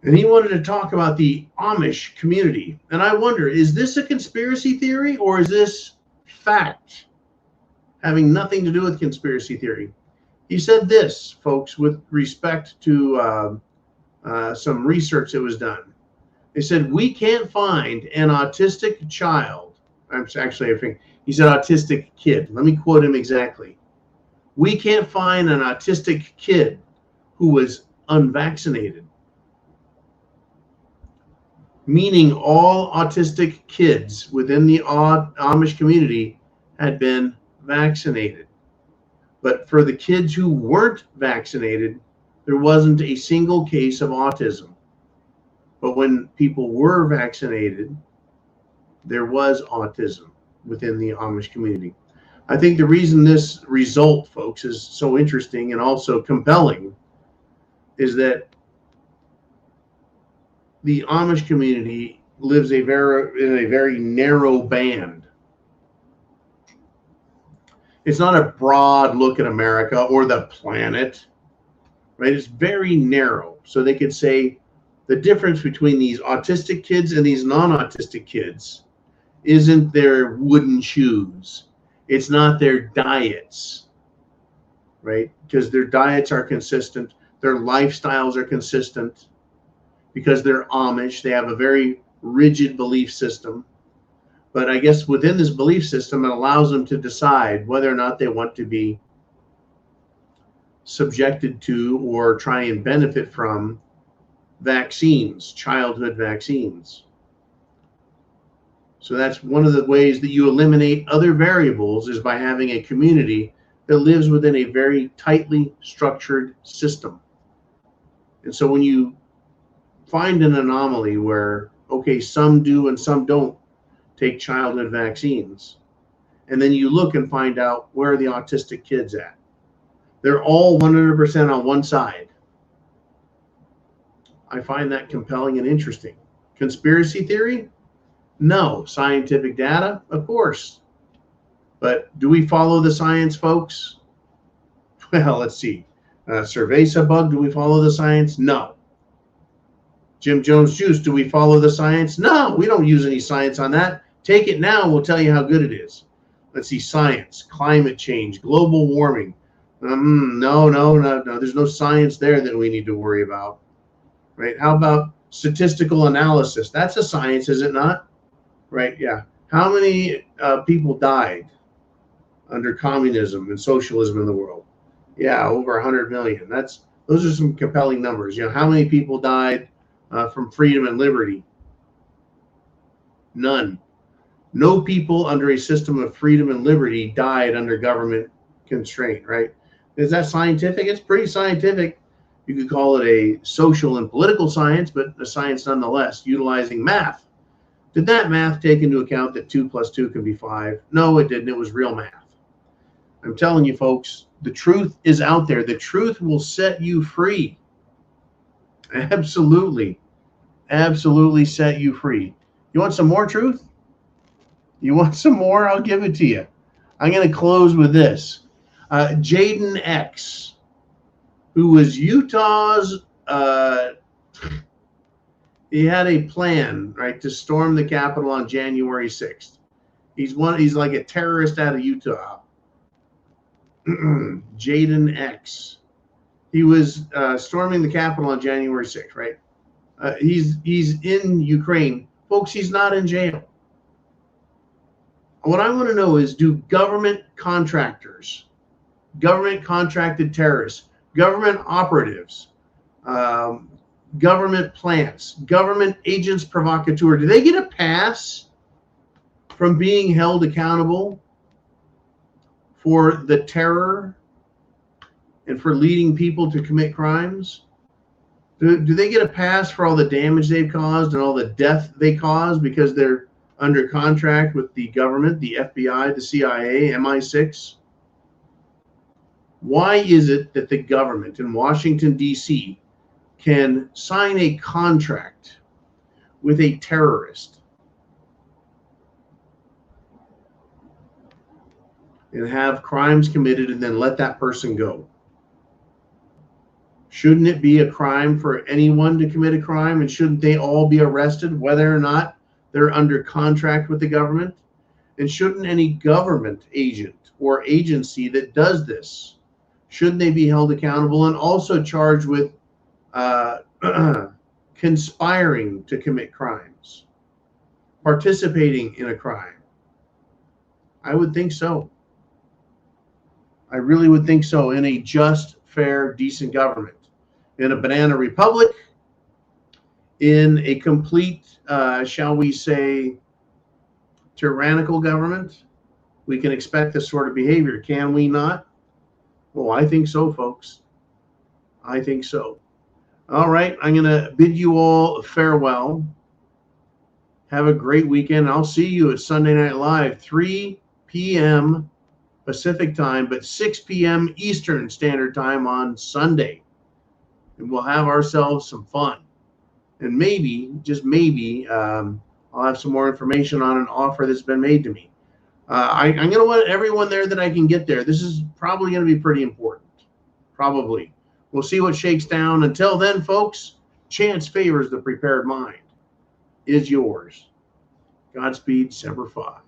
And he wanted to talk about the Amish community. And I wonder, is this a conspiracy theory, or is this fact having nothing to do with conspiracy theory? He said this, folks, with respect to some research that was done. They said, we can't find an autistic child. I think he said autistic kid. Let me quote him exactly. We can't find an autistic kid who was unvaccinated. Meaning all autistic kids within the Amish community had been vaccinated. But for the kids who weren't vaccinated, there wasn't a single case of autism. But when people were vaccinated, there was autism within the Amish community. I think the reason this result, folks, is so interesting and also compelling is that the Amish community lives in a very narrow band. It's not a broad look at America or the planet, right? It's very narrow. So they could say the difference between these autistic kids and these non-autistic kids isn't their wooden shoes. It's not their diets, right? Because their diets are consistent. Their lifestyles are consistent. Because they're Amish, they have a very rigid belief system. But I guess within this belief system, it allows them to decide whether or not they want to be subjected to or try and benefit from vaccines, childhood vaccines. So that's one of the ways that you eliminate other variables, is by having a community that lives within a very tightly structured system. And so when you find an anomaly where, okay, some do and some don't take childhood vaccines, and then you look and find out, where are the autistic kids at? They're all 100% on one side. I find that compelling and interesting. Conspiracy theory? No. Scientific data? Of course. But do we follow the science, folks? Well, let's see. Cerveza bug, do we follow the science? No. Jim Jones juice, do we follow the science? No, we don't use any science on that. Take it now, we'll tell you how good it is. Let's see, science, climate change, global warming. No. There's no science there that we need to worry about, right? How about statistical analysis? That's a science, is it not? Right, yeah. How many people died under communism and socialism in the world? Yeah, over 100 million. Those are some compelling numbers. You know, how many people died from freedom and liberty? None. No people under a system of freedom and liberty died under government constraint, right? Is that scientific? It's pretty scientific. You could call it a social and political science, but a science nonetheless, utilizing math. Did that math take into account that 2 + 2 can be 5? No, it didn't. It was real math. I'm telling you, folks, the truth is out there. The truth will set you free. Absolutely. Absolutely set you free. You want some more truth? You want some more? I'll give it to you. I'm going to close with this. Jaden X, who was Utah's, he had a plan, right, to storm the Capitol on January 6th. He's like a terrorist out of Utah. Jaden X. He was storming the Capitol on January 6th, right? He's in Ukraine. Folks, he's not in jail. What I want to know is, do government contractors, government contracted terrorists, government operatives, government plants, government agents provocateur, do they get a pass from being held accountable for the terror and for leading people to commit crimes? Do they get a pass for all the damage they've caused and all the death they caused because they're under contract with the government, the FBI, the CIA, MI6? Why is it that the government in Washington, D.C. can sign a contract with a terrorist and have crimes committed and then let that person go? Shouldn't it be a crime for anyone to commit a crime, and shouldn't they all be arrested whether or not they're under contract with the government? And shouldn't any government agent or agency that does this, shouldn't they be held accountable and also charged with conspiring to commit crimes, participating in a crime? I would think so. I really would think so, in a just, fair, decent government. In a banana republic, in a complete, shall we say, tyrannical government, we can expect this sort of behavior, can we not? Well, I think so, folks. I think so. All right, I'm going to bid you all farewell. Have a great weekend. I'll see you at Sunday Night Live, 3 p.m. Pacific time, but 6 p.m. Eastern Standard Time on Sunday. And we'll have ourselves some fun. And maybe, just maybe, I'll have some more information on an offer that's been made to me. I'm going to want everyone there that I can get there. This is probably going to be pretty important. Probably. We'll see what shakes down. Until then, folks, chance favors the prepared mind. Is yours. Godspeed, Semper Fi.